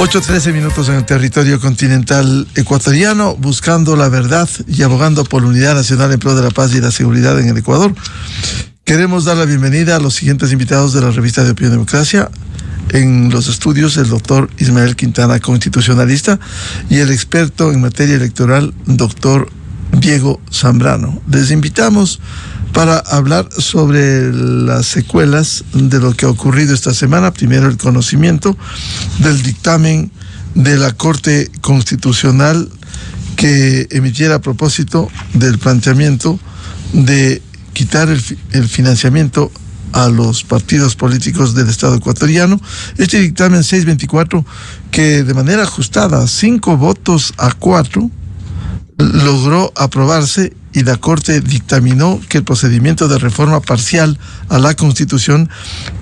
8:13 en el territorio continental ecuatoriano, buscando la verdad y abogando por la unidad nacional en pro de la paz y la seguridad en el Ecuador. Queremos dar la bienvenida a los siguientes invitados de la revista de Opinión Democracia. En los estudios, el doctor Ismael Quintana, constitucionalista, y el experto en materia electoral, doctor Diego Zambrano. Les invitamos para hablar sobre las secuelas de lo que ha ocurrido esta semana. Primero, el conocimiento del dictamen de la Corte Constitucional que emitiera a propósito del planteamiento de quitar el financiamiento a los partidos políticos del Estado ecuatoriano. Este dictamen 624, que de manera ajustada, 5 votos a 4, logró aprobarse, y la Corte dictaminó que el procedimiento de reforma parcial a la Constitución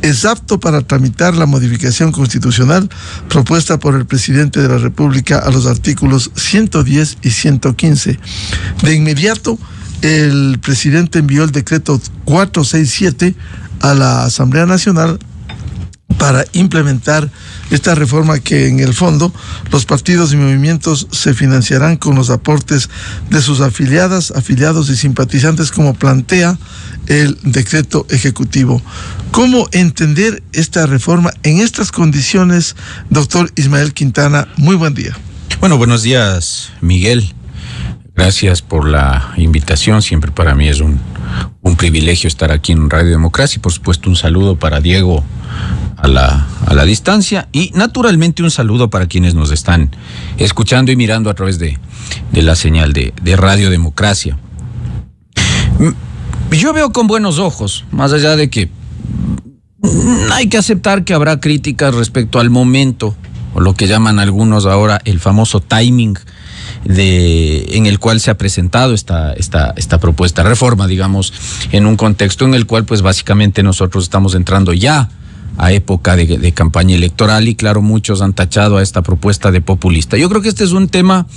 es apto para tramitar la modificación constitucional propuesta por el presidente de la República a los artículos 110 y 115. De inmediato, el presidente envió el decreto 467 a la Asamblea Nacional para implementar esta reforma, que en el fondo los partidos y movimientos se financiarán con los aportes de sus afiliados y simpatizantes, como plantea el decreto ejecutivo. ¿Cómo entender esta reforma en estas condiciones, doctor Ismael Quintana? Muy buen día. Bueno, buenos días, Miguel. Gracias por la invitación. Siempre para mí es un privilegio estar aquí en Radio Democracia. Y por supuesto, un saludo para Diego a la distancia, y naturalmente un saludo para quienes nos están escuchando y mirando a través de la señal de Radio Democracia. Yo veo con buenos ojos, más allá de que hay que aceptar que habrá críticas respecto al momento, o lo que llaman algunos ahora el famoso timing en el cual se ha presentado esta propuesta de reforma, digamos, en un contexto en el cual pues básicamente nosotros estamos entrando ya a época de campaña electoral, y claro, muchos han tachado a esta propuesta de populista. Yo creo que este es un tema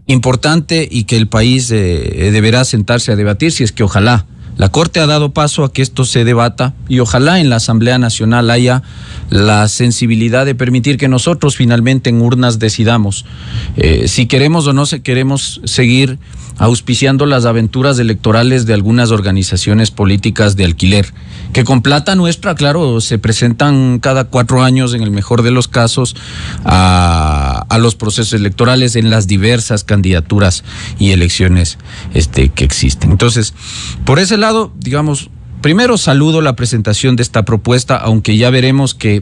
importante y que el país deberá sentarse a debatir, si es que ojalá la Corte ha dado paso a que esto se debata, y ojalá en la Asamblea Nacional haya la sensibilidad de permitir que nosotros finalmente en urnas decidamos si queremos o no queremos seguir auspiciando las aventuras electorales de algunas organizaciones políticas de alquiler, que con plata nuestra, claro, se presentan cada 4 años, en el mejor de los casos, a los procesos electorales en las diversas candidaturas y elecciones que existen. Entonces, por ese lado, digamos, primero saludo la presentación de esta propuesta, aunque ya veremos que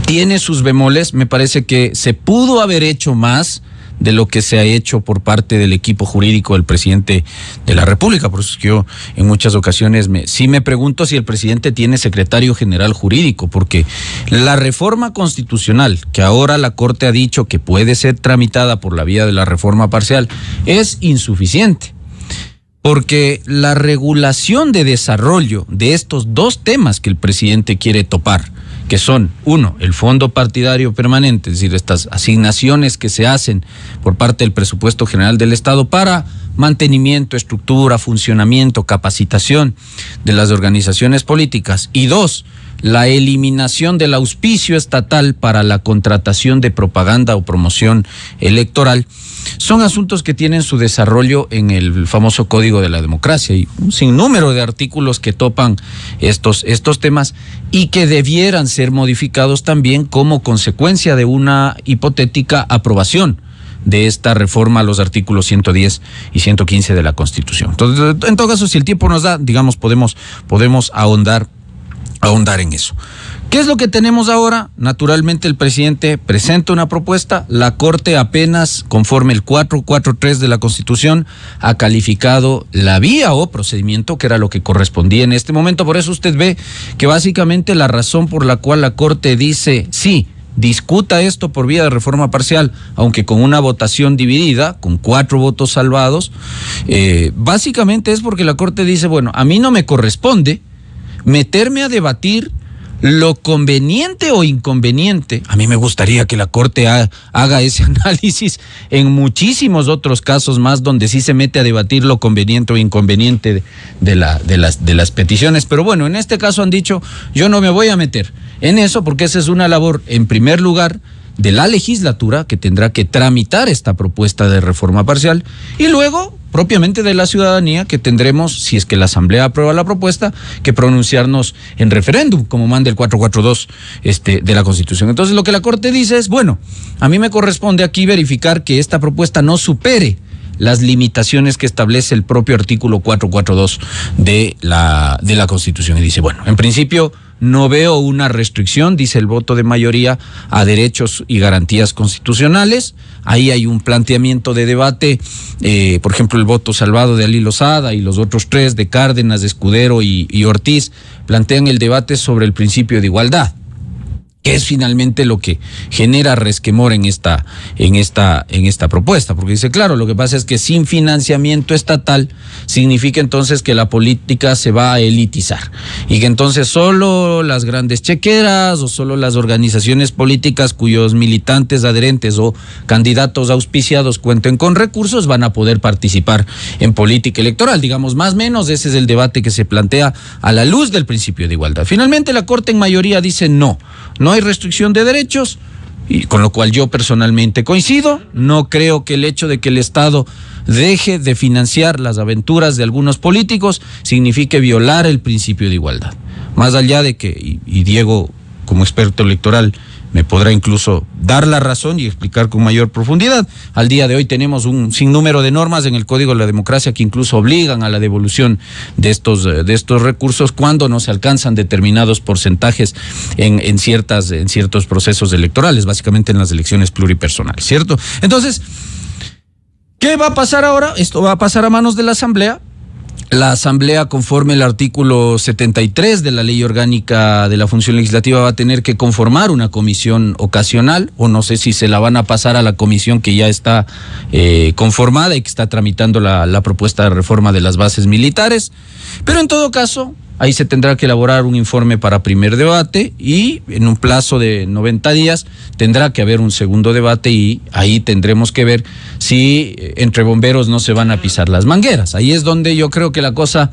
tiene sus bemoles. Me parece que se pudo haber hecho más de lo que se ha hecho por parte del equipo jurídico del presidente de la República. Por eso es que yo en muchas ocasiones sí me pregunto si el presidente tiene secretario general jurídico, porque la reforma constitucional, que ahora la Corte ha dicho que puede ser tramitada por la vía de la reforma parcial, es insuficiente, porque la regulación de desarrollo de estos dos temas que el presidente quiere topar, que son, uno, el fondo partidario permanente, es decir, estas asignaciones que se hacen por parte del presupuesto general del Estado para mantenimiento, estructura, funcionamiento, capacitación de las organizaciones políticas, y dos, la eliminación del auspicio estatal para la contratación de propaganda o promoción electoral, son asuntos que tienen su desarrollo en el famoso Código de la Democracia, y un sinnúmero de artículos que topan estos temas, y que debieran ser modificados también como consecuencia de una hipotética aprobación de esta reforma a los artículos 110 y 115 de la Constitución. Entonces, en todo caso, si el tiempo nos da, digamos, podemos ahondar en eso. ¿Qué es lo que tenemos ahora? Naturalmente, el presidente presenta una propuesta. La Corte, apenas conforme el 443 de la Constitución, ha calificado la vía o procedimiento, que era lo que correspondía en este momento. Por eso usted ve que básicamente la razón por la cual la Corte dice sí, discuta esto por vía de reforma parcial, aunque con una votación dividida, con 4 votos salvados, básicamente es porque la Corte dice, bueno, a mí no me corresponde meterme a debatir lo conveniente o inconveniente. A mí me gustaría que la Corte haga ese análisis en muchísimos otros casos más, donde sí se mete a debatir lo conveniente o inconveniente de las peticiones. Pero bueno, en este caso han dicho, yo no me voy a meter en eso, porque esa es una labor, en primer lugar, de la legislatura que tendrá que tramitar esta propuesta de reforma parcial y luego propiamente de la ciudadanía que tendremos, si es que la Asamblea aprueba la propuesta, que pronunciarnos en referéndum, como manda el 442 de la Constitución. Entonces lo que la Corte dice es, bueno, a mí me corresponde aquí verificar que esta propuesta no supere las limitaciones que establece el propio artículo 442 de la Constitución. Y dice, bueno, en principio no veo una restricción, dice el voto de mayoría, a derechos y garantías constitucionales. Ahí hay un planteamiento de debate, por ejemplo, el voto salvado de Ali Lozada y los otros tres, de Cárdenas, de Escudero y Ortiz, plantean el debate sobre el principio de igualdad, que es finalmente lo que genera resquemor en esta propuesta, porque dice, claro, lo que pasa es que sin financiamiento estatal significa entonces que la política se va a elitizar y que entonces solo las grandes chequeras o solo las organizaciones políticas cuyos militantes, adherentes o candidatos auspiciados cuenten con recursos van a poder participar en política electoral. Digamos, más o menos ese es el debate que se plantea a la luz del principio de igualdad. Finalmente la Corte en mayoría dice no hay restricción de derechos, y con lo cual yo personalmente coincido. No creo que el hecho de que el Estado deje de financiar las aventuras de algunos políticos signifique violar el principio de igualdad. Más allá de que, y Diego, como experto electoral, me podrá incluso dar la razón y explicar con mayor profundidad. Al día de hoy tenemos un sinnúmero de normas en el Código de la Democracia que incluso obligan a la devolución de estos recursos cuando no se alcanzan determinados porcentajes en ciertos procesos electorales, básicamente en las elecciones pluripersonales, ¿cierto? Entonces, ¿qué va a pasar ahora? Esto va a pasar a manos de la Asamblea. La Asamblea, conforme el artículo 73 de la Ley Orgánica de la Función Legislativa, va a tener que conformar una comisión ocasional, o no sé si se la van a pasar a la comisión que ya está conformada y que está tramitando la propuesta de reforma de las bases militares. Pero en todo caso, ahí se tendrá que elaborar un informe para primer debate y en un plazo de 90 días tendrá que haber un segundo debate y ahí tendremos que ver si entre bomberos no se van a pisar las mangueras. Ahí es donde yo creo que la cosa,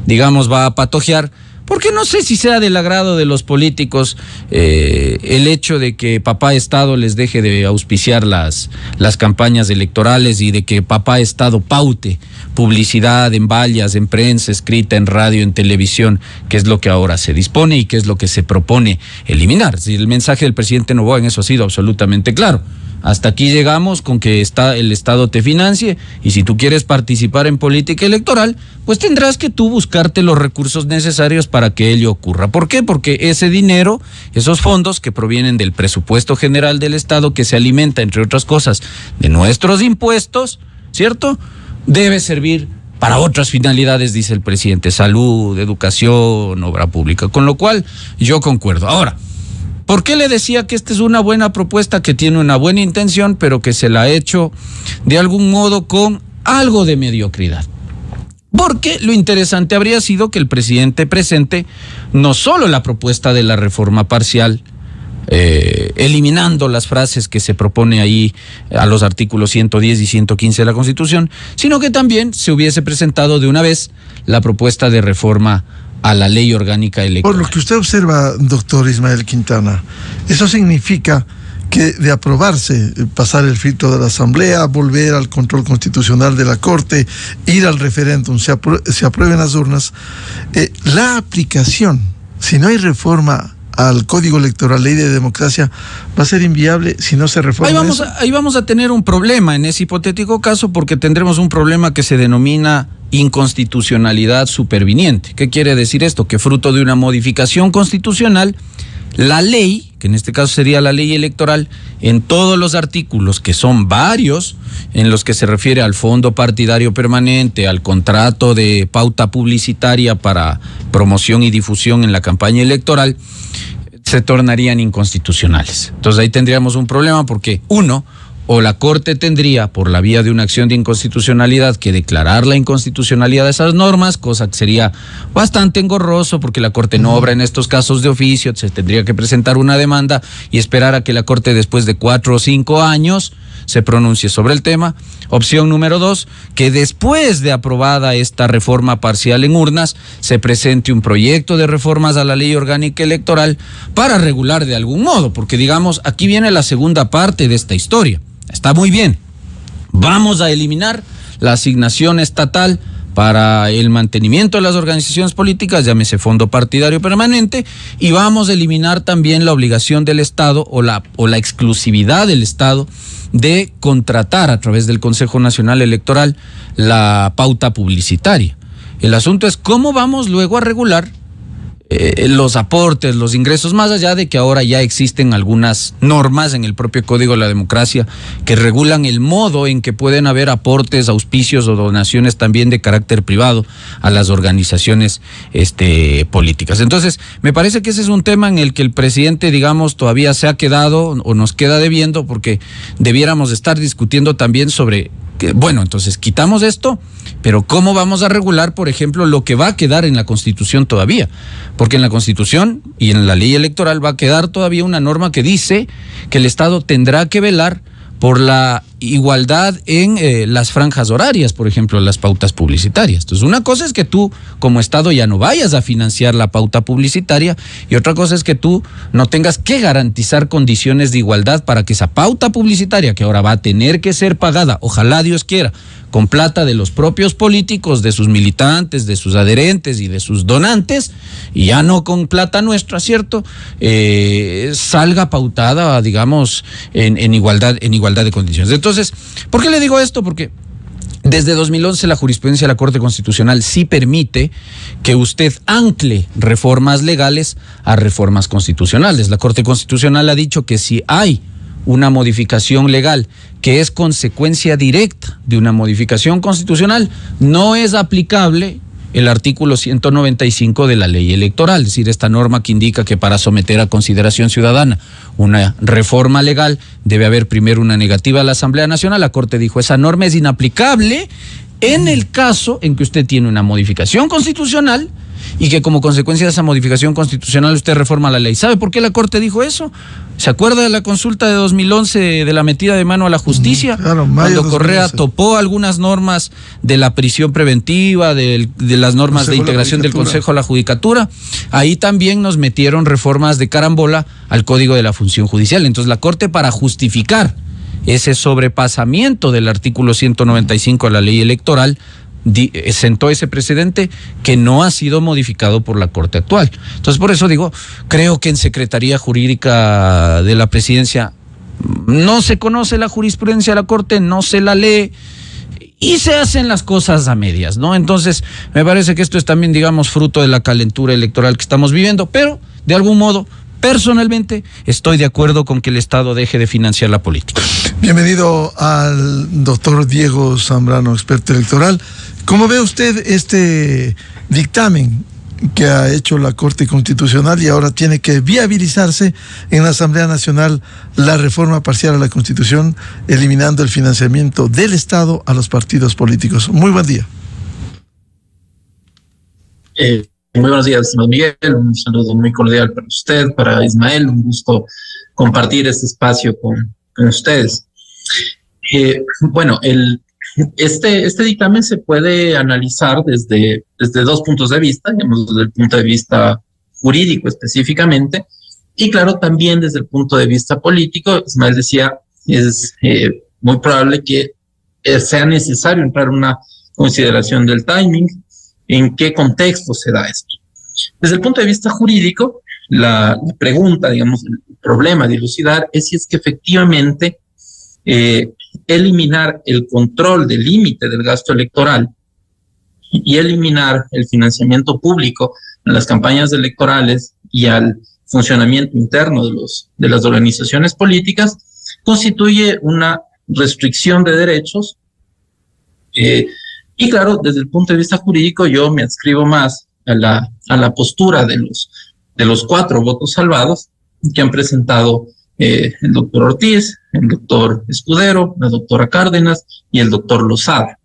digamos, va a patojear, porque no sé si sea del agrado de los políticos el hecho de que papá Estado les deje de auspiciar las campañas electorales y de que papá Estado paute publicidad en vallas, en prensa escrita, en radio, en televisión, que es lo que ahora se dispone y que es lo que se propone eliminar. Si el mensaje del presidente Noboa en eso ha sido absolutamente claro. Hasta aquí llegamos con que el Estado te financie y si tú quieres participar en política electoral, pues tendrás que tú buscarte los recursos necesarios para que ello ocurra. ¿Por qué? Porque ese dinero, esos fondos que provienen del presupuesto general del Estado, que se alimenta, entre otras cosas, de nuestros impuestos, ¿cierto?, debe servir para otras finalidades, dice el presidente: salud, educación, obra pública. Con lo cual, yo concuerdo. Ahora, ¿por qué le decía que esta es una buena propuesta, que tiene una buena intención, pero que se la ha hecho de algún modo con algo de mediocridad? Porque lo interesante habría sido que el presidente presente no solo la propuesta de la reforma parcial, eliminando las frases que se propone ahí a los artículos 110 y 115 de la Constitución, sino que también se hubiese presentado de una vez la propuesta de reforma a la Ley Orgánica Electoral. Por lo que usted observa, doctor Ismael Quintana, eso significa que de aprobarse, pasar el filtro de la Asamblea, volver al control constitucional de la Corte, ir al referéndum, se aprueben las urnas, la aplicación, si no hay reforma al Código Electoral, Ley de Democracia, va a ser inviable si no se reforma. Ahí vamos a tener un problema en ese hipotético caso, porque tendremos un problema que se denomina inconstitucionalidad superviniente. ¿Qué quiere decir esto? Que fruto de una modificación constitucional, la ley, que en este caso sería la ley electoral, en todos los artículos, que son varios, en los que se refiere al fondo partidario permanente, al contrato de pauta publicitaria para promoción y difusión en la campaña electoral, se tornarían inconstitucionales. Entonces ahí tendríamos un problema porque, uno, o la Corte tendría, por la vía de una acción de inconstitucionalidad, que declarar la inconstitucionalidad de esas normas, cosa que sería bastante engorroso porque la Corte no obra en estos casos de oficio, se tendría que presentar una demanda y esperar a que la Corte, después de 4 o 5 años, se pronuncie sobre el tema. Opción número 2, que después de aprobada esta reforma parcial en urnas, se presente un proyecto de reformas a la ley orgánica electoral para regular de algún modo, porque digamos, aquí viene la segunda parte de esta historia. Está muy bien. Vamos a eliminar la asignación estatal para el mantenimiento de las organizaciones políticas, llámese Fondo Partidario Permanente, y vamos a eliminar también la obligación del Estado o la exclusividad del Estado de contratar a través del Consejo Nacional Electoral la pauta publicitaria. El asunto es cómo vamos luego a regular los aportes, los ingresos, más allá de que ahora ya existen algunas normas en el propio Código de la Democracia que regulan el modo en que pueden haber aportes, auspicios o donaciones también de carácter privado a las organizaciones políticas. Entonces, me parece que ese es un tema en el que el presidente, digamos, todavía se ha quedado o nos queda debiendo, porque debiéramos estar discutiendo también sobre que, bueno, entonces quitamos esto, pero ¿cómo vamos a regular, por ejemplo, lo que va a quedar en la Constitución todavía? Porque en la Constitución y en la ley electoral va a quedar todavía una norma que dice que el Estado tendrá que velar por la igualdad en las franjas horarias, por ejemplo, las pautas publicitarias. Entonces, una cosa es que tú, como Estado, ya no vayas a financiar la pauta publicitaria, y otra cosa es que tú no tengas que garantizar condiciones de igualdad para que esa pauta publicitaria, que ahora va a tener que ser pagada, ojalá Dios quiera, con plata de los propios políticos, de sus militantes, de sus adherentes y de sus donantes, y ya no con plata nuestra, ¿cierto? Salga pautada, digamos, en igualdad de condiciones. Entonces, ¿por qué le digo esto? Porque desde 2011 la jurisprudencia de la Corte Constitucional sí permite que usted ancle reformas legales a reformas constitucionales. La Corte Constitucional ha dicho que si hay una modificación legal que es consecuencia directa de una modificación constitucional, no es aplicable el artículo 195 de la ley electoral, es decir, esta norma que indica que para someter a consideración ciudadana una reforma legal debe haber primero una negativa a la Asamblea Nacional. La Corte dijo, esa norma es inaplicable en el caso en que usted tiene una modificación constitucional y que como consecuencia de esa modificación constitucional usted reforma la ley. ¿Sabe por qué la Corte dijo eso? ¿Se acuerda de la consulta de 2011 de la metida de mano a la justicia? Claro, cuando Correa topó algunas normas de la prisión preventiva, de las normas de integración del Consejo a la Judicatura. Ahí también nos metieron reformas de carambola al Código de la Función Judicial. Entonces la Corte, para justificar ese sobrepasamiento del artículo 195 de la ley electoral, sentó ese precedente que no ha sido modificado por la Corte actual. Entonces, por eso digo, creo que en Secretaría Jurídica de la Presidencia no se conoce la jurisprudencia de la Corte, no se la lee y se hacen las cosas a medias, ¿no? Entonces, me parece que esto es también, digamos, fruto de la calentura electoral que estamos viviendo, pero de algún modo, personalmente, estoy de acuerdo con que el Estado deje de financiar la política. Bienvenido al doctor Diego Zambrano, experto electoral. ¿Cómo ve usted este dictamen que ha hecho la Corte Constitucional y ahora tiene que viabilizarse en la Asamblea Nacional la reforma parcial a la Constitución, eliminando el financiamiento del Estado a los partidos políticos? Muy buen día. Muy buenos días, señor Miguel. Un saludo muy cordial para usted, para Ismael. Un gusto compartir este espacio con ustedes. Bueno, este dictamen se puede analizar desde dos puntos de vista, digamos, desde el punto de vista jurídico específicamente, y claro, también desde el punto de vista político. Ismael decía, es muy probable que sea necesario entrar en una consideración del timing, en qué contexto se da esto. Desde el punto de vista jurídico, la pregunta, digamos, el problema de dilucidar es si es que efectivamente eliminar el control del límite del gasto electoral y eliminar el financiamiento público en las campañas electorales y al funcionamiento interno de las organizaciones políticas constituye una restricción de derechos. Y claro, desde el punto de vista jurídico, yo me adscribo más a la postura de los 4 votos salvados que han presentado el doctor Ortiz, el doctor Escudero, la doctora Cárdenas y el doctor Lozada.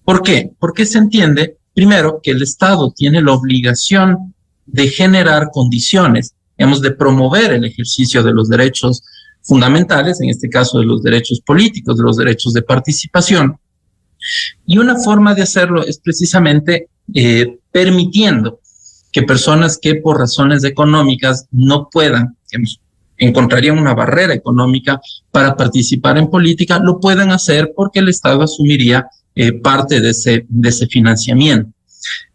¿Por qué? Porque se entiende, primero, que el Estado tiene la obligación de generar condiciones, digamos, de promover el ejercicio de los derechos fundamentales, en este caso de los derechos políticos, de los derechos de participación. Y una forma de hacerlo es precisamente permitiendo que personas que por razones económicas no puedan, digamos, encontrarían una barrera económica para participar en política, lo puedan hacer porque el Estado asumiría parte de ese financiamiento.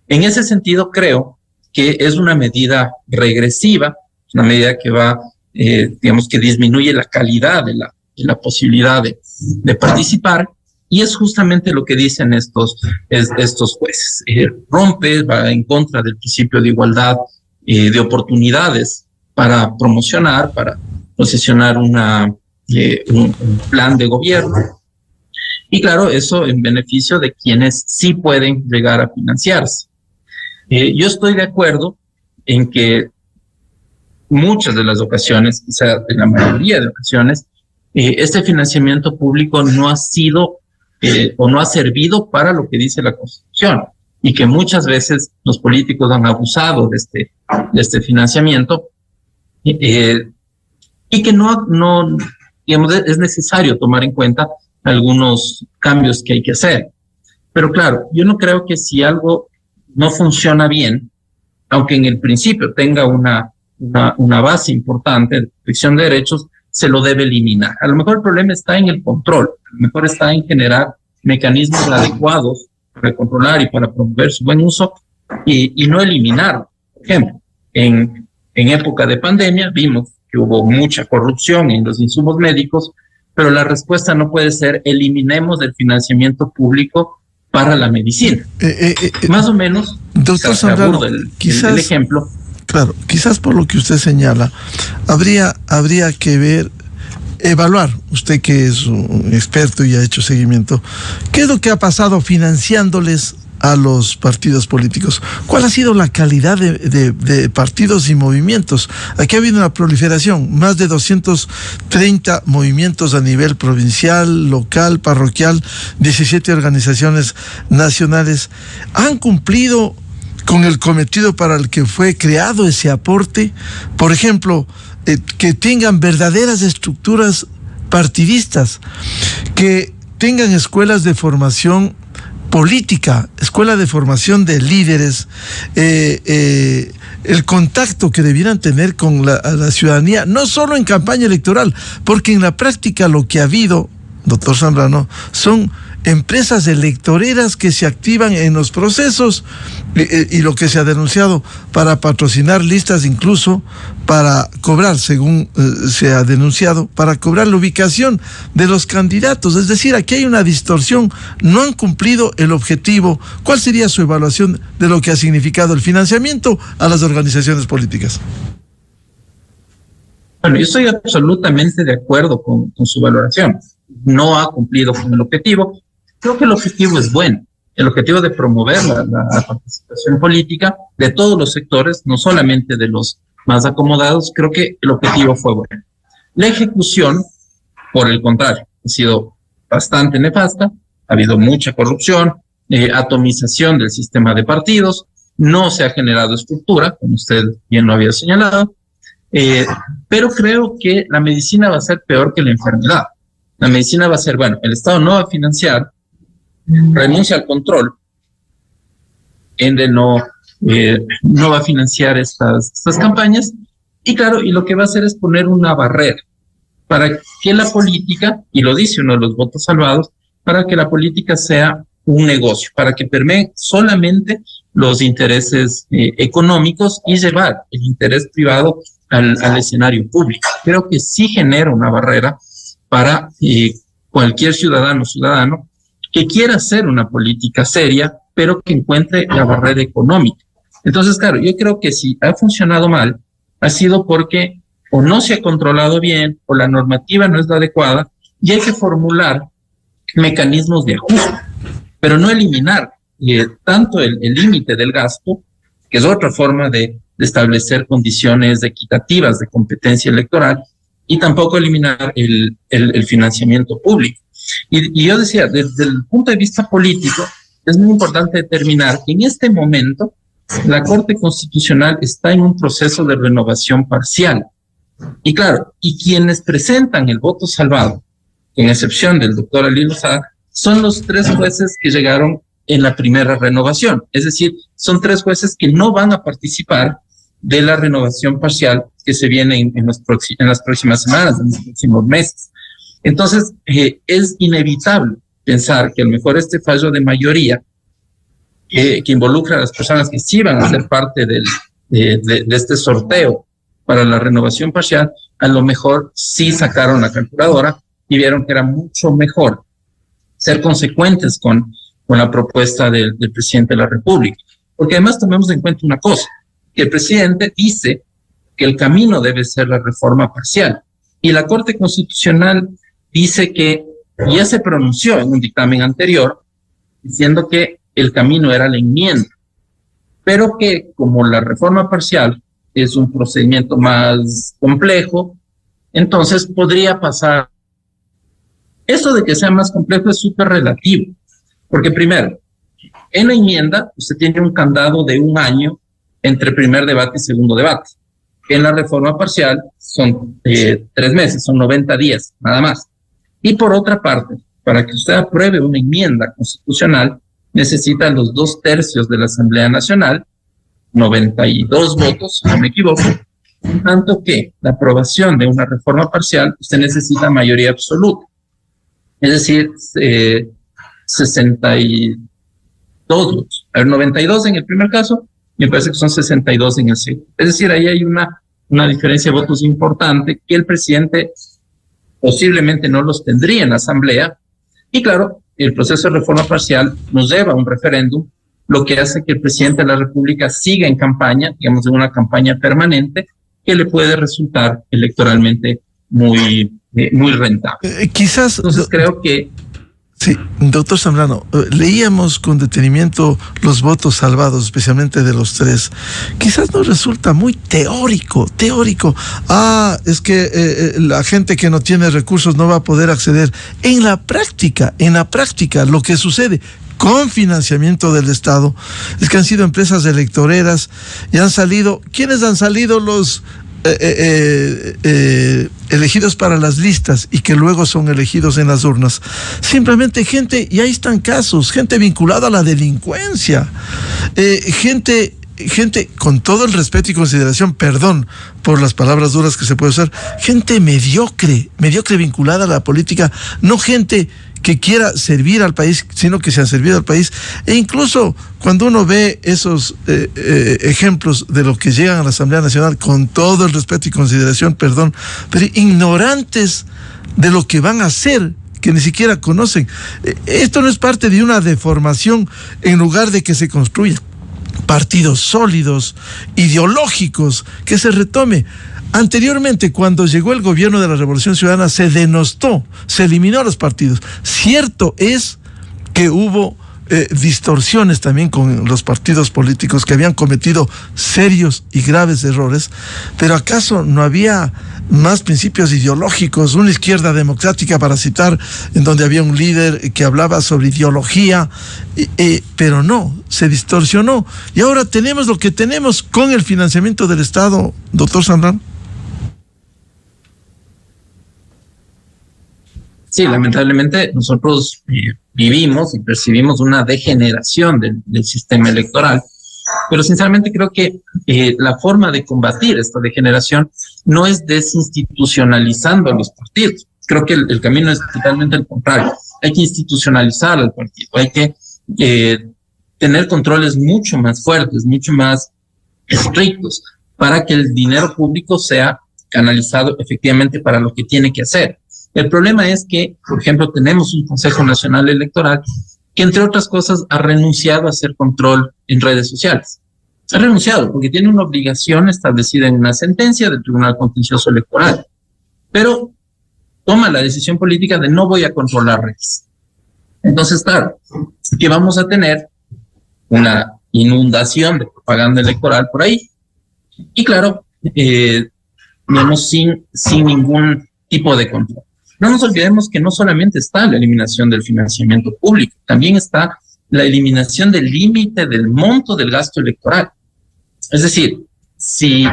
En ese sentido, creo que es una medida regresiva, una medida que va, digamos, que disminuye la calidad de la posibilidad de participar, y es justamente lo que dicen estos jueces. Rompe, va en contra del principio de igualdad de oportunidades para promocionar, para posesionar un plan de gobierno. Y claro, eso en beneficio de quienes sí pueden llegar a financiarse. Yo estoy de acuerdo en que muchas de las ocasiones, quizá en la mayoría de ocasiones, este financiamiento público no ha sido o no ha servido para lo que dice la Constitución, y que muchas veces los políticos han abusado de este financiamiento, y que no, digamos, es necesario tomar en cuenta algunos cambios que hay que hacer. Pero claro, yo no creo que si algo no funciona bien, aunque en el principio tenga una base importante de protección de derechos, se lo debe eliminar. A lo mejor el problema está en el control, a lo mejor está en generar mecanismos adecuados para controlar y para promover su buen uso, y no eliminarlo. Por ejemplo, en época de pandemia vimos que hubo mucha corrupción en los insumos médicos, pero la respuesta no puede ser eliminemos el financiamiento público para la medicina. Más o menos, doctor Zambrano, quizás, el ejemplo. Claro, quizás por lo que usted señala, habría que evaluar, usted que es un experto y ha hecho seguimiento, ¿qué es lo que ha pasado financiándoles a los partidos políticos? ¿Cuál ha sido la calidad de partidos y movimientos? Aquí ha habido una proliferación, más de 230 movimientos a nivel provincial, local, parroquial, 17 organizaciones nacionales. ¿Han cumplido con el cometido para el que fue creado ese aporte? Por ejemplo, que tengan verdaderas estructuras partidistas, que tengan escuelas de formación política, escuela de formación de líderes, el contacto que debieran tener con la ciudadanía, no solo en campaña electoral, porque en la práctica lo que ha habido, doctor Zambrano, son empresas electoreras que se activan en los procesos, y lo que se ha denunciado, para patrocinar listas, incluso para cobrar, según se ha denunciado, para cobrar la ubicación de los candidatos. Es decir, aquí hay una distorsión, no han cumplido el objetivo. ¿Cuál sería su evaluación de lo que ha significado el financiamiento a las organizaciones políticas? Bueno, yo estoy absolutamente de acuerdo con su valoración. No ha cumplido con el objetivo. Creo que el objetivo es bueno, el objetivo de promover la participación política de todos los sectores, no solamente de los más acomodados. Creo que el objetivo fue bueno. La ejecución, por el contrario, ha sido bastante nefasta. Ha habido mucha corrupción, atomización del sistema de partidos, no se ha generado estructura, como usted bien lo había señalado, pero creo que la medicina va a ser peor que la enfermedad. La medicina va a ser, bueno, el Estado no va a financiar, renuncia al control, no va a financiar estas campañas, y claro, y lo que va a hacer es poner una barrera para que la política, y lo dice uno de los votos salvados, para que la política sea un negocio, para que permee solamente los intereses económicos y llevar el interés privado al escenario público. Creo que sí genera una barrera para cualquier ciudadano que quiera hacer una política seria, pero que encuentre la barrera económica. Entonces, claro, yo creo que si ha funcionado mal, ha sido porque o no se ha controlado bien, o la normativa no es la adecuada, y hay que formular mecanismos de ajuste, pero no eliminar tanto el límite del gasto, que es otra forma de establecer condiciones equitativas de competencia electoral, y tampoco eliminar el financiamiento público. Y yo decía, desde el punto de vista político, es muy importante determinar que en este momento la Corte Constitucional está en un proceso de renovación parcial. Y claro, y quienes presentan el voto salvado, con excepción del doctor Ali Lozada, son los 3 jueces que llegaron en la primera renovación. Es decir, son 3 jueces que no van a participar de la renovación parcial que se viene en las próximas semanas, en los próximos meses. Entonces, es inevitable pensar que a lo mejor este fallo de mayoría que involucra a las personas que sí van a ser parte de este sorteo para la renovación parcial, a lo mejor sí sacaron la calculadora y vieron que era mucho mejor ser consecuentes con la propuesta del presidente de la República. Porque además tomemos en cuenta una cosa, que el presidente dice que el camino debe ser la reforma parcial, y la Corte Constitucional dice que ya se pronunció en un dictamen anterior diciendo que el camino era la enmienda, pero que como la reforma parcial es un procedimiento más complejo, entonces podría pasar. Eso de que sea más complejo es súper relativo, porque primero, en la enmienda usted tiene un candado de 1 año entre primer debate y segundo debate. En la reforma parcial son 3 meses, son 90 días, nada más. Y por otra parte, para que usted apruebe una enmienda constitucional, necesita los 2/3 de la Asamblea Nacional, 92 votos, si no me equivoco, tanto que la aprobación de una reforma parcial, usted necesita mayoría absoluta. Es decir, 62 votos. A ver, 92 en el primer caso, me parece que son 62 en el segundo. Es decir, ahí hay una diferencia de votos importante que el presidente posiblemente no los tendría en la Asamblea. Y claro, el proceso de reforma parcial nos lleva a un referéndum, lo que hace que el presidente de la República siga en campaña, digamos, en una campaña permanente, que le puede resultar electoralmente muy rentable. Quizás. Entonces creo que. Sí, doctor Zambrano, leíamos con detenimiento los votos salvados, especialmente de los 3. Quizás nos resulta muy teórico. Es que la gente que no tiene recursos no va a poder acceder. En la práctica, lo que sucede con financiamiento del Estado es que han sido empresas electoreras y han salido. ¿Quiénes han salido los elegidos para las listas y que luego son elegidos en las urnas? Simplemente gente, y ahí están casos, gente vinculada a la delincuencia, gente, con todo el respeto y consideración, perdón por las palabras duras que se puede usar, gente mediocre vinculada a la política, no gente que quiera servir al país, sino que se han servido al país. E incluso cuando uno ve esos ejemplos de lo que llegan a la Asamblea Nacional, con todo el respeto y consideración, perdón, pero ignorantes de lo que van a hacer, que ni siquiera conocen. Esto no es parte de una deformación, en lugar de que se construyan partidos sólidos, ideológicos, que se retome. Anteriormente, cuando llegó el gobierno de la Revolución Ciudadana, se denostó, se eliminó a los partidos. Cierto es que hubo distorsiones también con los partidos políticos que habían cometido serios y graves errores, pero ¿acaso no había más principios ideológicos? Una izquierda democrática, para citar, en donde había un líder que hablaba sobre ideología, pero no, se distorsionó. Y ahora tenemos lo que tenemos con el financiamiento del Estado, doctor Zambrano. Sí, lamentablemente nosotros vivimos y percibimos una degeneración del sistema electoral, pero sinceramente creo que la forma de combatir esta degeneración no es desinstitucionalizando a los partidos. Creo que el camino es totalmente el contrario. Hay que institucionalizar al partido, hay que tener controles mucho más fuertes, mucho más estrictos, para que el dinero público sea canalizado efectivamente para lo que tiene que hacer. El problema es que, por ejemplo, tenemos un Consejo Nacional Electoral que, entre otras cosas, ha renunciado a hacer control en redes sociales. Ha renunciado porque tiene una obligación establecida en una sentencia del Tribunal Contencioso Electoral, pero toma la decisión política de no voy a controlar redes. Entonces, claro, que vamos a tener una inundación de propaganda electoral por ahí. Y claro, digamos, sin ningún tipo de control. No nos olvidemos que no solamente está la eliminación del financiamiento público, también está la eliminación del límite del monto del gasto electoral. Es decir, si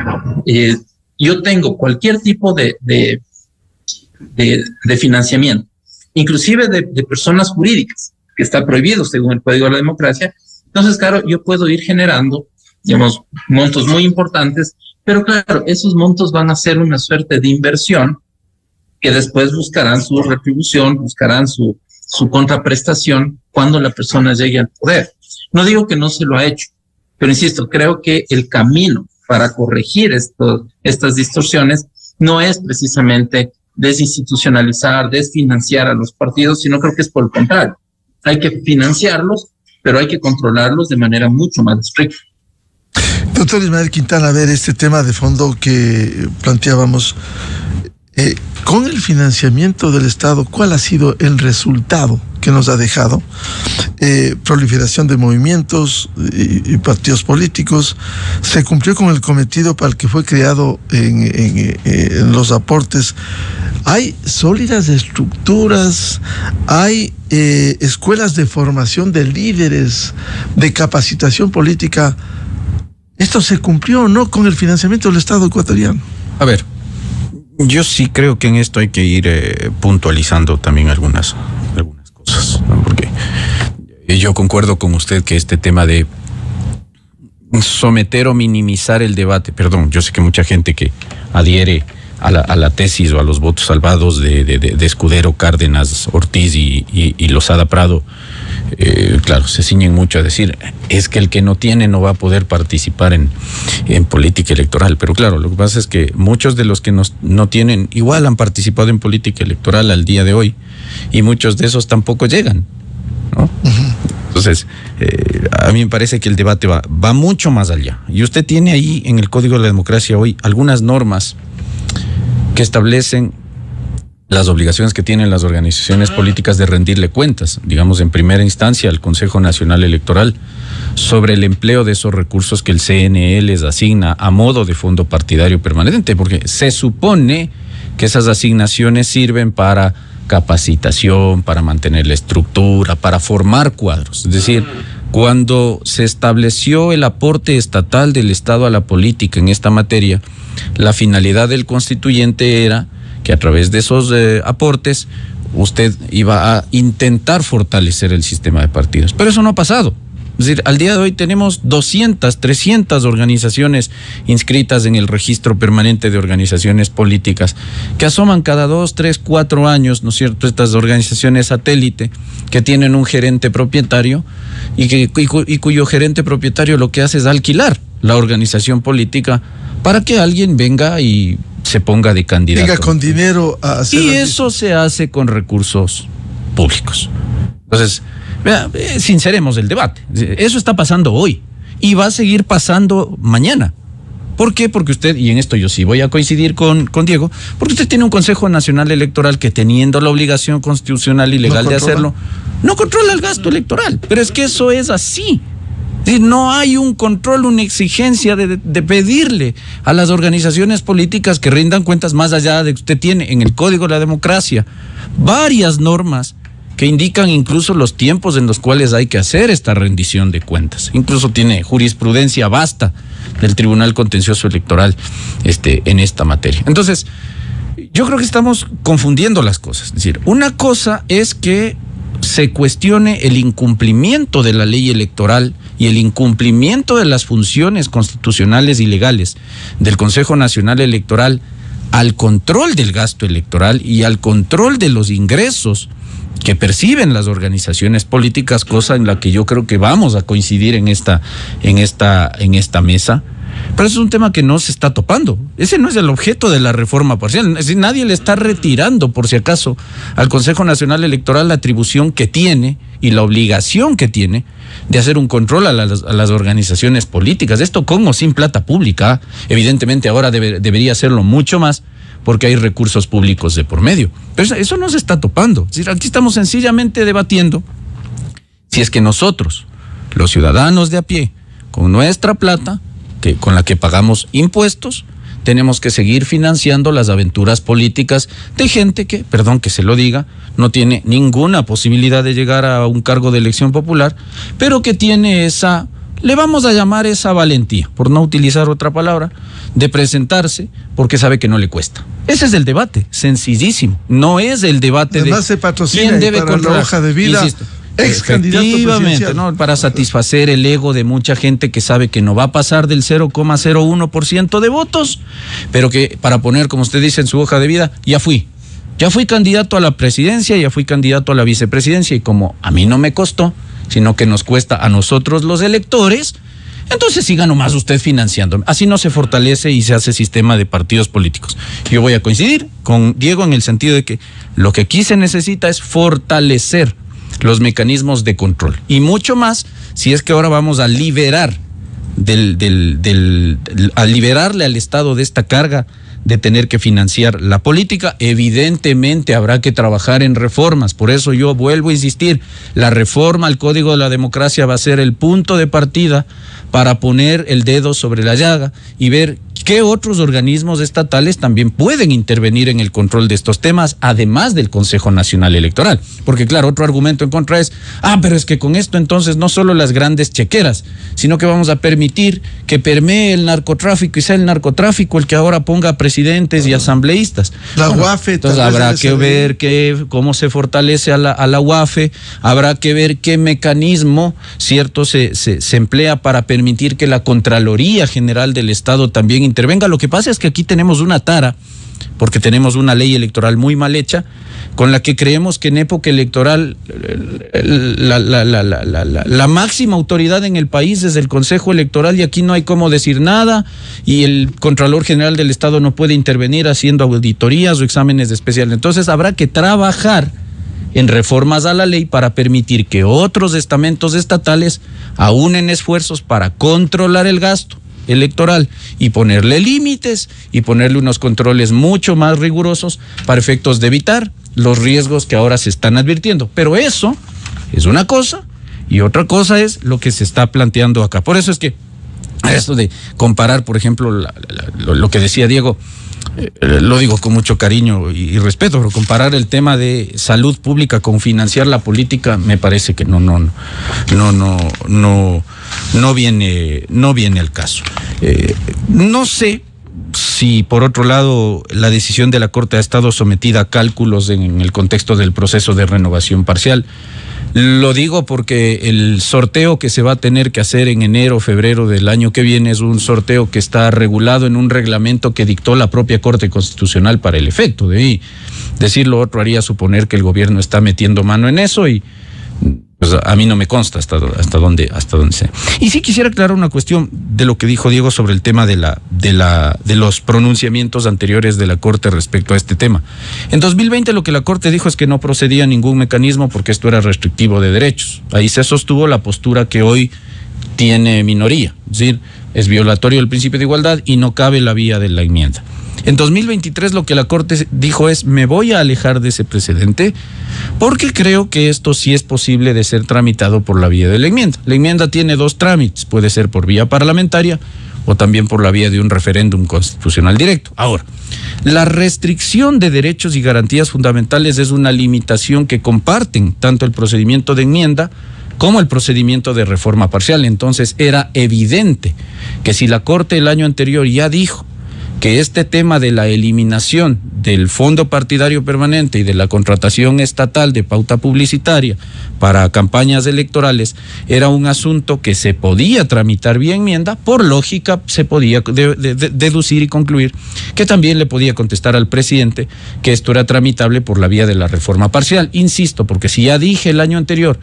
yo tengo cualquier tipo de financiamiento, inclusive de personas jurídicas, que está prohibido según el Código de la Democracia. Entonces, claro, yo puedo ir generando, digamos, montos muy importantes, pero claro, esos montos van a ser una suerte de inversión que después buscarán su retribución, buscarán su contraprestación cuando la persona llegue al poder. No digo que no se lo ha hecho, pero insisto, creo que el camino para corregir estas distorsiones no es precisamente desinstitucionalizar, desfinanciar a los partidos, sino creo que es por el contrario. Hay que financiarlos, pero hay que controlarlos de manera mucho más estricta. Doctor Ismael Quintana, a ver, este tema de fondo que planteábamos, con el financiamiento del Estado, ¿cuál ha sido el resultado que nos ha dejado? Proliferación de movimientos y partidos políticos. ¿Se cumplió con el cometido para el que fue creado en los aportes? ¿Hay sólidas estructuras? ¿Hay escuelas de formación de líderes, de capacitación política? ¿Esto se cumplió o no con el financiamiento del Estado ecuatoriano? A ver, yo sí creo que en esto hay que ir puntualizando también algunas cosas, ¿no? Porque yo concuerdo con usted que este tema de someter o minimizar el debate, perdón, yo sé que mucha gente que adhiere a la tesis o a los votos salvados de Escudero, Cárdenas, Ortiz y Lozada Prado, claro, se ciñen mucho a decir, es que el que no tiene no va a poder participar en política electoral. Pero claro, lo que pasa es que muchos de los que no tienen, igual han participado en política electoral al día de hoy, y muchos de esos tampoco llegan, ¿no? Uh-huh. Entonces, a mí me parece que el debate va mucho más allá. Y usted tiene ahí en el Código de la Democracia hoy algunas normas que establecen las obligaciones que tienen las organizaciones políticas de rendirle cuentas, digamos, en primera instancia al Consejo Nacional Electoral, sobre el empleo de esos recursos que el CNE les asigna a modo de fondo partidario permanente, porque se supone que esas asignaciones sirven para capacitación, para mantener la estructura, para formar cuadros. Es decir, cuando se estableció el aporte estatal del Estado a la política en esta materia, la finalidad del constituyente era que a través de esos aportes usted iba a intentar fortalecer el sistema de partidos. Pero eso no ha pasado. Es decir, al día de hoy tenemos 200, 300 organizaciones inscritas en el registro permanente de organizaciones políticas que asoman cada 2, 3, 4 años, ¿no es cierto?, estas organizaciones satélite que tienen un gerente propietario y cuyo gerente propietario lo que hace es alquilar la organización política para que alguien venga y se ponga de candidato. Venga con dinero a hacer. Y eso se hace con recursos públicos. Entonces, sinceremos el debate. Eso está pasando hoy y va a seguir pasando mañana. ¿Por qué? Porque usted, y en esto yo sí voy a coincidir con Diego, porque usted tiene un Consejo Nacional Electoral que, teniendo la obligación constitucional y legal de hacerlo, no controla el gasto electoral. Pero es que eso es así. No hay un control, una exigencia de pedirle a las organizaciones políticas que rindan cuentas, más allá de que usted tiene en el Código de la Democracia varias normas que indican incluso los tiempos en los cuales hay que hacer esta rendición de cuentas. Incluso tiene jurisprudencia vasta del Tribunal Contencioso Electoral en esta materia. Entonces, yo creo que estamos confundiendo las cosas. Es decir, una cosa es que se cuestione el incumplimiento de la ley electoral y el incumplimiento de las funciones constitucionales y legales del Consejo Nacional Electoral al control del gasto electoral y al control de los ingresos que perciben las organizaciones políticas, cosa en la que yo creo que vamos a coincidir en esta mesa. Pero eso es un tema que no se está topando. Ese no es el objeto de la reforma parcial. Es decir, nadie le está retirando, por si acaso, al Consejo Nacional Electoral la atribución que tiene y la obligación que tiene de hacer un control a las organizaciones políticas. Esto con o sin plata pública. Evidentemente ahora debería hacerlo mucho más, porque hay recursos públicos de por medio. Pero eso no se está topando. Es decir, aquí estamos sencillamente debatiendo si es que nosotros, los ciudadanos de a pie, con nuestra plata, con la que pagamos impuestos, tenemos que seguir financiando las aventuras políticas de gente que, perdón que se lo diga, no tiene ninguna posibilidad de llegar a un cargo de elección popular, pero que tiene esa le vamos a llamar esa valentía, por no utilizar otra palabra, de presentarse porque sabe que no le cuesta. Ese es el debate, sencillísimo. No es el debate además se patrocina quién debe para controlar. la hoja de vida. Insisto, Ex candidato presidencial, ¿no? Para satisfacer el ego de mucha gente que sabe que no va a pasar del 0,01% de votos, pero que para poner, como usted dice en su hoja de vida, ya fui candidato a la presidencia, ya fui candidato a la vicepresidencia, y como a mí no me costó, sino que nos cuesta a nosotros los electores, entonces siga nomás usted financiándome. Así no se fortalece y se hace sistema de partidos políticos. Yo voy a coincidir con Diego en el sentido de que lo que aquí se necesita es fortalecer los mecanismos de control. Y mucho más si es que ahora vamos a liberar a liberarle al Estado de esta carga de tener que financiar la política. Evidentemente habrá que trabajar en reformas. Por eso yo vuelvo a insistir, la reforma al Código de la Democracia va a ser el punto de partida para poner el dedo sobre la llaga y ver qué otros organismos estatales también pueden intervenir en el control de estos temas, además del Consejo Nacional Electoral. Porque claro, otro argumento en contra es, pero es que con esto entonces no solo las grandes chequeras, sino que vamos a permitir que permee el narcotráfico y sea el narcotráfico el que ahora ponga presidentes y asambleístas. La UAFE. Entonces habrá que ver cómo se fortalece a la UAFE, habrá que ver qué mecanismo, cierto, se emplea para permitir que la Contraloría General del Estado también intervenga. Lo que pasa es que aquí tenemos una tara, porque tenemos una ley electoral muy mal hecha, con la que creemos que en época electoral la máxima autoridad en el país es el Consejo Electoral, y aquí no hay cómo decir nada, y el Contralor General del Estado no puede intervenir haciendo auditorías o exámenes especiales. Entonces habrá que trabajar en reformas a la ley para permitir que otros estamentos estatales aúnen esfuerzos para controlar el gasto electoral y ponerle límites y ponerle unos controles mucho más rigurosos para efectos de evitar los riesgos que ahora se están advirtiendo. Pero eso es una cosa, y otra cosa es lo que se está planteando acá. Por eso es que esto de comparar, por ejemplo, lo que decía Diego, lo digo con mucho cariño y respeto, pero comparar el tema de salud pública con financiar la política me parece que no viene al caso. No sé si por otro lado la decisión de la Corte ha estado sometida a cálculos en el contexto del proceso de renovación parcial. Lo digo porque el sorteo que se va a tener que hacer en enero o febrero del año que viene es un sorteo que está regulado en un reglamento que dictó la propia Corte Constitucional para el efecto. De decir lo otro haría suponer que el gobierno está metiendo mano en eso, y pues a mí no me consta hasta dónde sea. Y sí quisiera aclarar una cuestión de lo que dijo Diego sobre el tema de los pronunciamientos anteriores de la Corte respecto a este tema. En 2020 lo que la Corte dijo es que no procedía ningún mecanismo porque esto era restrictivo de derechos. Ahí se sostuvo la postura que hoy tiene minoría, es decir, es violatorio del principio de igualdad y no cabe la vía de la enmienda. En 2023 lo que la Corte dijo es: me voy a alejar de ese precedente porque creo que esto sí es posible de ser tramitado por la vía de la enmienda. La enmienda tiene dos trámites, puede ser por vía parlamentaria o también por la vía de un referéndum constitucional directo. Ahora, la restricción de derechos y garantías fundamentales es una limitación que comparten tanto el procedimiento de enmienda como el procedimiento de reforma parcial. Entonces era evidente que si la Corte el año anterior ya dijo que este tema de la eliminación del fondo partidario permanente y de la contratación estatal de pauta publicitaria para campañas electorales era un asunto que se podía tramitar vía enmienda, por lógica se podía deducir y concluir que también le podía contestar al presidente que esto era tramitable por la vía de la reforma parcial. Insisto, porque si ya dije el año anterior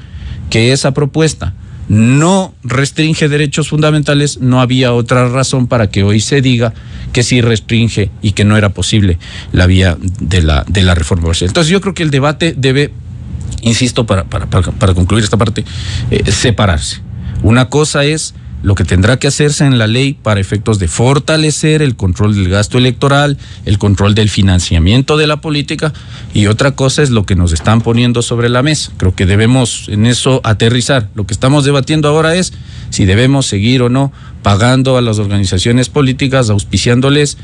que esa propuesta no restringe derechos fundamentales, no había otra razón para que hoy se diga que sí restringe y que no era posible la vía de la reforma parcial. Entonces yo creo que el debate debe, insisto, para concluir esta parte, separarse. Una cosa es lo que tendrá que hacerse en la ley para efectos de fortalecer el control del gasto electoral, el control del financiamiento de la política, y otra cosa es lo que nos están poniendo sobre la mesa. Creo que debemos en eso aterrizar. Lo que estamos debatiendo ahora es si debemos seguir o no pagando a las organizaciones políticas, auspiciándoles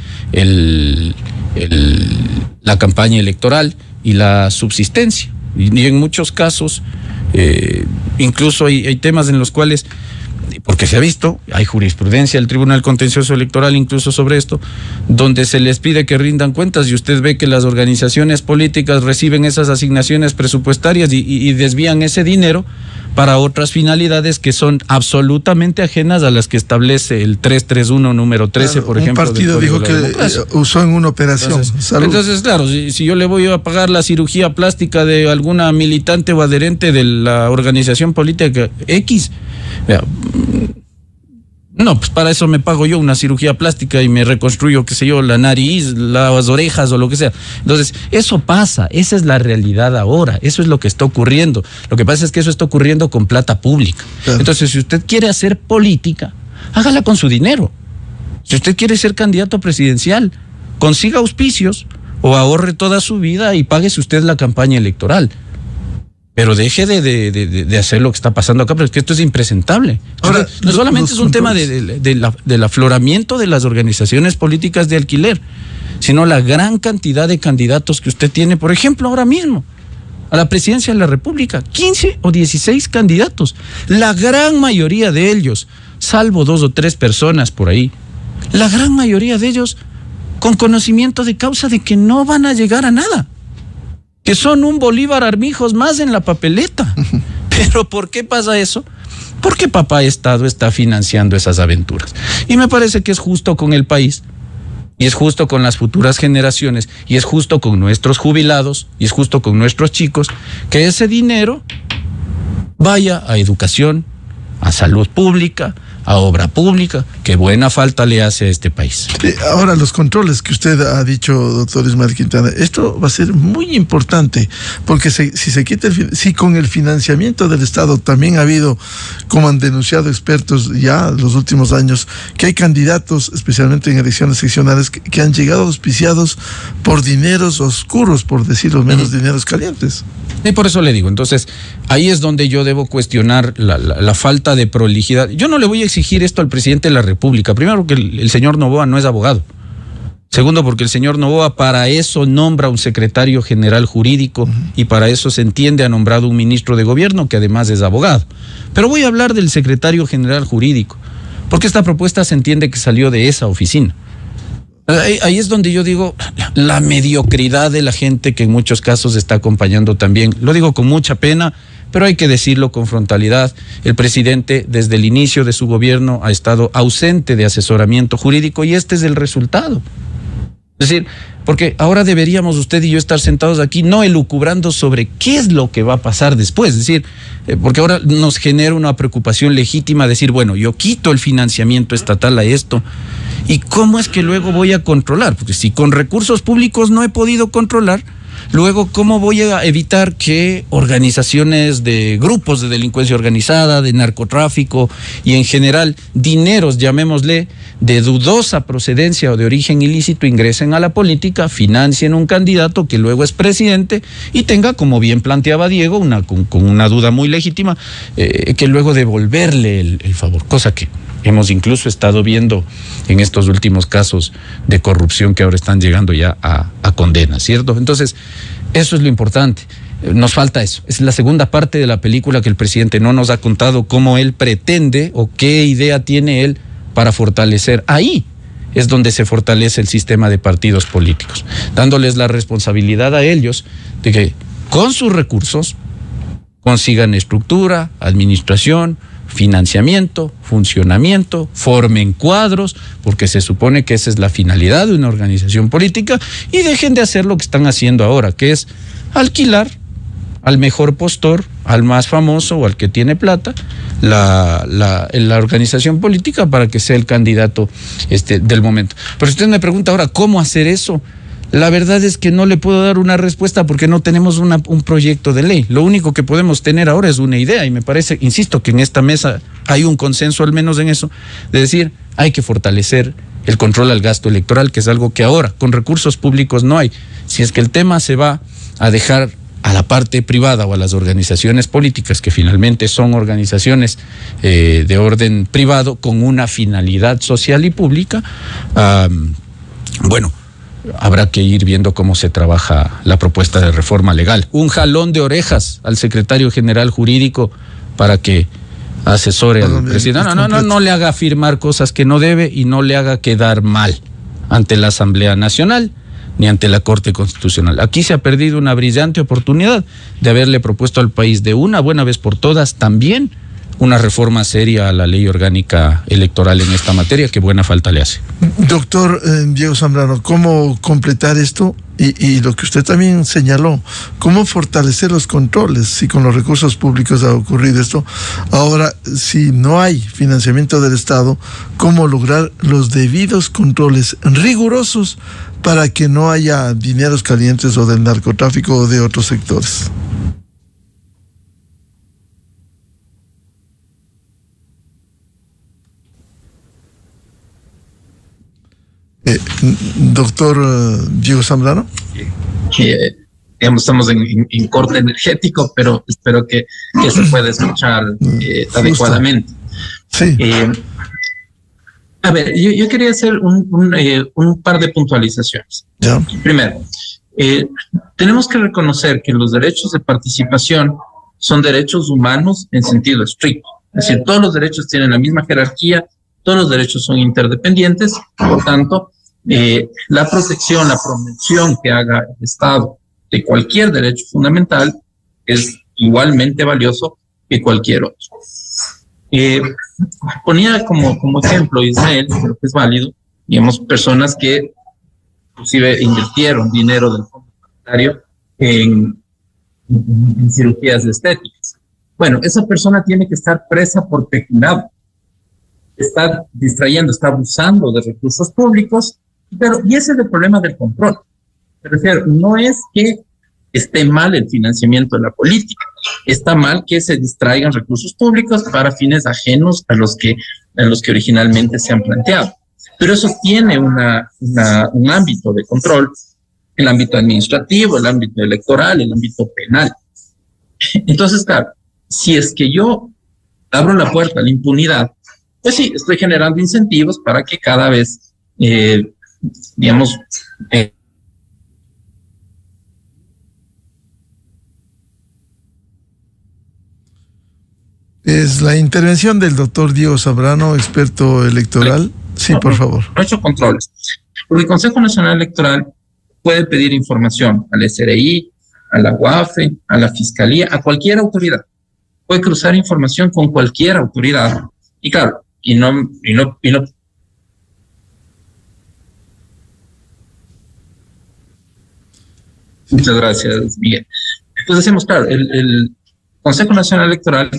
la campaña electoral y la subsistencia. Y en muchos casos, incluso hay temas en los cuales porque se ha visto, hay jurisprudencia del Tribunal Contencioso Electoral incluso sobre esto, donde se les pide que rindan cuentas y usted ve que las organizaciones políticas reciben esas asignaciones presupuestarias y desvían ese dinero para otras finalidades que son absolutamente ajenas a las que establece el 331 número 13, por ejemplo. Un partido dijo que usó en una operación. Entonces, claro, si yo le voy a pagar la cirugía plástica de alguna militante o adherente de la organización política X, no, pues para eso me pago yo una cirugía plástica y me reconstruyo, qué sé yo, la nariz, las orejas o lo que sea. Entonces, eso pasa, esa es la realidad ahora, eso es lo que está ocurriendo. Lo que pasa es que eso está ocurriendo con plata pública. Claro. Entonces, si usted quiere hacer política, hágala con su dinero. Si usted quiere ser candidato presidencial, consiga auspicios o ahorre toda su vida y páguese usted la campaña electoral. Pero deje de hacer lo que está pasando acá, pero es que esto es impresentable. Ahora, no solamente es un tema del afloramiento de las organizaciones políticas de alquiler, sino la gran cantidad de candidatos que usted tiene, por ejemplo, ahora mismo, a la presidencia de la República, 15 o 16 candidatos. La gran mayoría de ellos, salvo 2 o 3 personas por ahí, la gran mayoría de ellos con conocimiento de causa de que no van a llegar a nada, que son un Bolívar Armijos más en la papeleta. ¿Pero por qué pasa eso? Porque papá Estado está financiando esas aventuras. Y me parece que es justo con el país, y es justo con las futuras generaciones, y es justo con nuestros jubilados, y es justo con nuestros chicos, que ese dinero vaya a educación, a salud pública, a obra pública, que buena falta le hace a este país. Ahora, los controles que usted ha dicho, doctor Ismael Quintana, esto va a ser muy importante, porque si con el financiamiento del Estado también ha habido, como han denunciado expertos ya los últimos años, que hay candidatos, especialmente en elecciones seccionales, que han llegado auspiciados por dineros oscuros, por decirlo menos, dineros calientes. Y por eso le digo, entonces, ahí es donde yo debo cuestionar la falta de prolijidad. Yo no le voy a exigir esto al presidente de la República. Primero, porque el señor Noboa no es abogado. Segundo, porque el señor Noboa para eso nombra un secretario general jurídico y para eso se entiende ha nombrado un ministro de gobierno que además es abogado. Pero voy a hablar del secretario general jurídico, porque esta propuesta se entiende que salió de esa oficina. Ahí es donde yo digo la mediocridad de la gente que en muchos casos está acompañando también. Lo digo con mucha pena, pero hay que decirlo con frontalidad. El presidente desde el inicio de su gobierno ha estado ausente de asesoramiento jurídico y este es el resultado. Es decir, porque ahora deberíamos usted y yo estar sentados aquí no elucubrando sobre qué es lo que va a pasar después. Es decir, porque ahora nos genera una preocupación legítima decir, bueno, yo quito el financiamiento estatal a esto, ¿y cómo es que luego voy a controlar? Porque si con recursos públicos no he podido controlar, luego, ¿cómo voy a evitar que organizaciones de grupos de delincuencia organizada, de narcotráfico y en general dineros, llamémosle, de dudosa procedencia o de origen ilícito ingresen a la política, financien un candidato que luego es presidente y tenga, como bien planteaba Diego, con una duda muy legítima, que luego devolverle el favor, cosa que hemos incluso estado viendo en estos últimos casos de corrupción que ahora están llegando ya a condena, ¿cierto? Entonces, eso es lo importante. Nos falta eso. Es la segunda parte de la película que el presidente no nos ha contado cómo él pretende o qué idea tiene él para fortalecer. Ahí es donde se fortalece el sistema de partidos políticos, dándoles la responsabilidad a ellos de que con sus recursos consigan estructura, administración, financiamiento, funcionamiento, formen cuadros, porque se supone que esa es la finalidad de una organización política, y dejen de hacer lo que están haciendo ahora, que es alquilar al mejor postor, al más famoso o al que tiene plata, la organización política para que sea el candidato del momento. Pero si usted me pregunta ahora cómo hacer eso, la verdad es que no le puedo dar una respuesta porque no tenemos un proyecto de ley. Lo único que podemos tener ahora es una idea y me parece, insisto, que en esta mesa hay un consenso al menos en eso, de decir, hay que fortalecer el control al gasto electoral, que es algo que ahora con recursos públicos no hay. Si es que el tema se va a dejar a la parte privada o a las organizaciones políticas, que finalmente son organizaciones de orden privado con una finalidad social y pública, bueno, habrá que ir viendo cómo se trabaja la propuesta de reforma legal. Un jalón de orejas al secretario general jurídico para que asesore al presidente. No le haga firmar cosas que no debe y no le haga quedar mal ante la Asamblea Nacional ni ante la Corte Constitucional. Aquí se ha perdido una brillante oportunidad de haberle propuesto al país de una buena vez por todas también una reforma seria a la ley orgánica electoral en esta materia, que buena falta le hace. Doctor Diego Zambrano, ¿cómo completar esto? Y lo que usted también señaló, ¿cómo fortalecer los controles si con los recursos públicos ha ocurrido esto? Ahora, si no hay financiamiento del Estado, ¿cómo lograr los debidos controles rigurosos para que no haya dineros calientes o del narcotráfico o de otros sectores? Doctor Diego Zambrano. Digamos, estamos en corte energético, pero espero que se pueda escuchar adecuadamente. Sí. A ver, yo quería hacer un par de puntualizaciones. ¿Ya? Primero, tenemos que reconocer que los derechos de participación son derechos humanos en sentido estricto. Es decir, todos los derechos tienen la misma jerarquía, todos los derechos son interdependientes, por tanto, la protección, la promoción que haga el Estado de cualquier derecho fundamental es igualmente valioso que cualquier otro. Ponía como ejemplo Israel, creo que es válido, digamos, personas que inclusive invirtieron dinero del Fondo Monetario en cirugías estéticas. Bueno, esa persona tiene que estar presa por peculado. Está distrayendo, está abusando de recursos públicos, y ese es el problema del control. Me refiero, no es que esté mal el financiamiento de la política, está mal que se distraigan recursos públicos para fines ajenos a los que originalmente se han planteado. Pero eso tiene un ámbito de control, el ámbito administrativo, el ámbito electoral, el ámbito penal. Entonces, claro, si es que yo abro la puerta a la impunidad, pues sí, estoy generando incentivos para que cada vez, digamos, Es la intervención del doctor Diego Zambrano, experto electoral. Sí, por favor. No he hecho controles. Porque el Consejo Nacional Electoral puede pedir información al SRI, a la UAFE, a la Fiscalía, a cualquier autoridad. Puede cruzar información con cualquier autoridad. Y claro, y no. Muchas gracias, Miguel. Entonces decimos, claro, el Consejo Nacional Electoral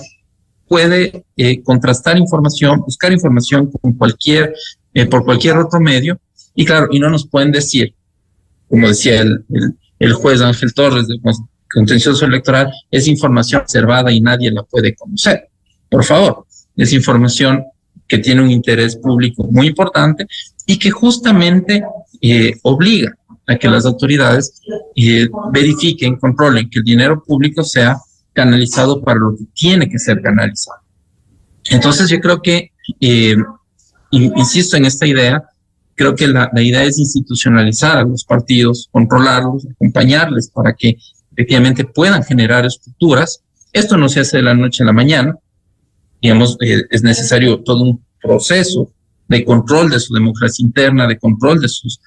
puede contrastar información, buscar información con por cualquier otro medio, y claro, y no nos pueden decir, como decía el juez Ángel Torres del Contencioso Electoral, es información reservada y nadie la puede conocer. Por favor, es información que tiene un interés público muy importante y que justamente obliga a que las autoridades verifiquen, controlen que el dinero público sea canalizado para lo que tiene que ser canalizado. Entonces yo creo que, insisto en esta idea, creo que la idea es institucionalizar a los partidos, controlarlos, acompañarles para que efectivamente puedan generar estructuras. Esto no se hace de la noche a la mañana. Digamos, es necesario todo un proceso de control de su democracia interna, de control de sus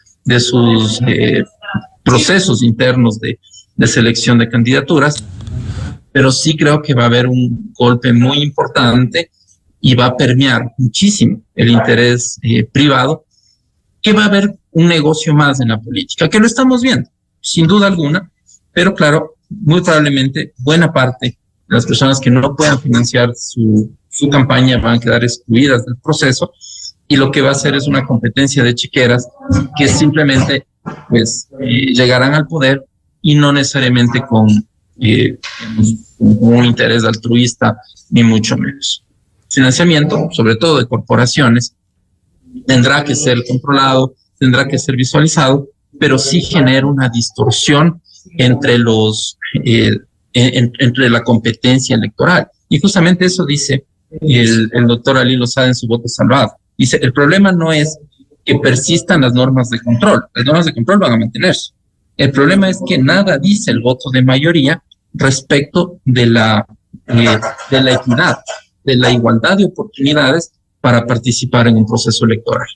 procesos internos de selección de candidaturas, pero sí creo que va a haber un golpe muy importante y va a permear muchísimo el interés privado, que va a haber un negocio más en la política, que lo estamos viendo, sin duda alguna, pero claro, muy probablemente buena parte de las personas que no puedan financiar su campaña van a quedar excluidas del proceso, y lo que va a hacer es una competencia de chiqueras que simplemente pues llegarán al poder y no necesariamente con un interés altruista, ni mucho menos. Financiamiento, sobre todo de corporaciones, tendrá que ser controlado, tendrá que ser visualizado, pero sí genera una distorsión entre entre la competencia electoral. Y justamente eso dice el doctor Ali Lozada en su voto salvado. Dice, el problema no es que persistan las normas de control van a mantenerse. El problema es que nada dice el voto de mayoría respecto de la equidad. de la igualdad de oportunidades para participar en un proceso electoral.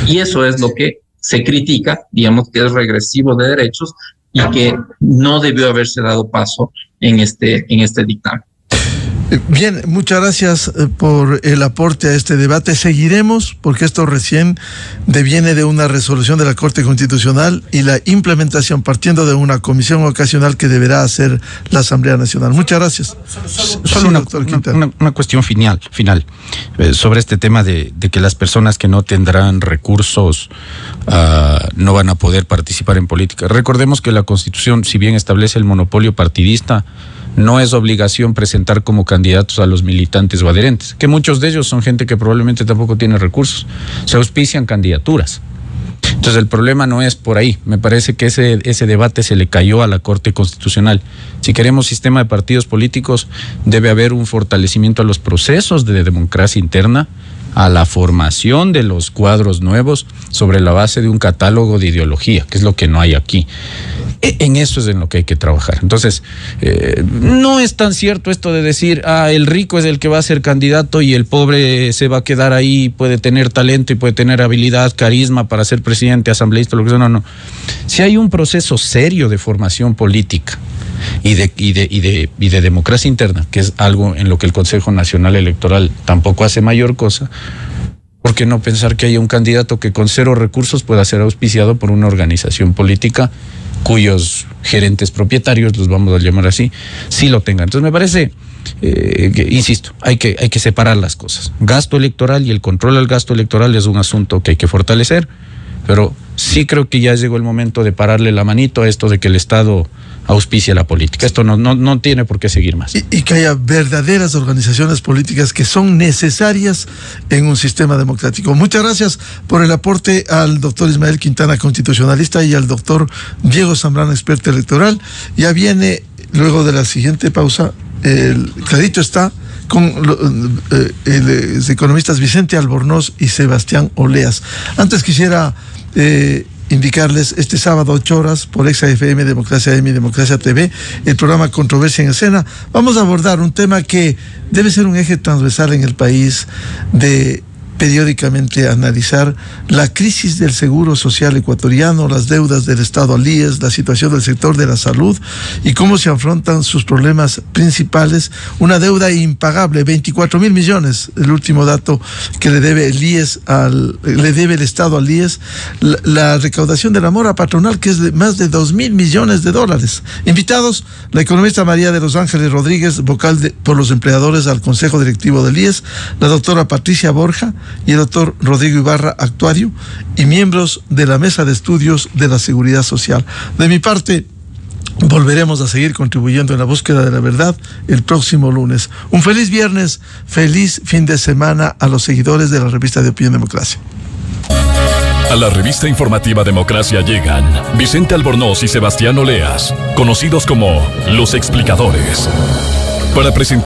Y eso es lo que se critica, digamos que es regresivo de derechos y que no debió haberse dado paso en este dictamen. Bien, muchas gracias por el aporte a este debate. Seguiremos, porque esto recién deviene de una resolución de la Corte Constitucional y la implementación partiendo de una comisión ocasional que deberá hacer la Asamblea Nacional. Muchas gracias. Solo una cuestión final sobre este tema de que las personas que no tendrán recursos no van a poder participar en política. Recordemos que la Constitución, si bien establece el monopolio partidista, no es obligación presentar como candidatos a los militantes o adherentes, que muchos de ellos son gente que probablemente tampoco tiene recursos. Se auspician candidaturas. Entonces el problema no es por ahí. Me parece que ese debate se le cayó a la Corte Constitucional. Si queremos sistema de partidos políticos, debe haber un fortalecimiento a los procesos de democracia interna, a la formación de los cuadros nuevos sobre la base de un catálogo de ideología, que es lo que no hay aquí. En eso es en lo que hay que trabajar. Entonces, no es tan cierto esto de decir, el rico es el que va a ser candidato y el pobre se va a quedar ahí, puede tener talento y puede tener habilidad, carisma para ser presidente, asambleísta, lo que sea. No. Si hay un proceso serio de formación política y de democracia interna, que es algo en lo que el Consejo Nacional Electoral tampoco hace mayor cosa, ¿por qué no pensar que haya un candidato que con cero recursos pueda ser auspiciado por una organización política cuyos gerentes propietarios, los vamos a llamar así, sí lo tengan? Entonces me parece, insisto, hay que separar las cosas. Gasto electoral y el control al gasto electoral es un asunto que hay que fortalecer, pero sí creo que ya llegó el momento de pararle la manito a esto de que el Estado auspicia la política. Esto no tiene por qué seguir más. Y que haya verdaderas organizaciones políticas que son necesarias en un sistema democrático. Muchas gracias por el aporte al doctor Ismael Quintana, constitucionalista, y al doctor Diego Zambrano, experto electoral. Ya viene, luego de la siguiente pausa, clarito está, con los economistas Vicente Albornoz y Sebastián Oleas. Antes quisiera indicarles, este sábado 8 horas por Exa FM, Democracia M y Democracia TV, el programa Controversia en Escena. Vamos a abordar un tema que debe ser un eje transversal en el país, de periódicamente analizar la crisis del seguro social ecuatoriano, las deudas del Estado al IES, la situación del sector de la salud y cómo se afrontan sus problemas principales. Una deuda impagable, 24.000 millones, el último dato que le debe el IES le debe el Estado al IES, la recaudación de la mora patronal, que es de más de 2.000 millones de dólares. Invitados, la economista María de los Ángeles Rodríguez, vocal por los empleadores al Consejo Directivo del IES, la doctora Patricia Borja y el doctor Rodrigo Ibarra, actuario, y miembros de la Mesa de Estudios de la Seguridad Social. De mi parte, volveremos a seguir contribuyendo en la búsqueda de la verdad el próximo lunes. Un feliz viernes, feliz fin de semana a los seguidores de la revista de Opinión Democracia. A la revista informativa Democracia llegan Vicente Albornoz y Sebastián Oleas, conocidos como Los Explicadores, para presentar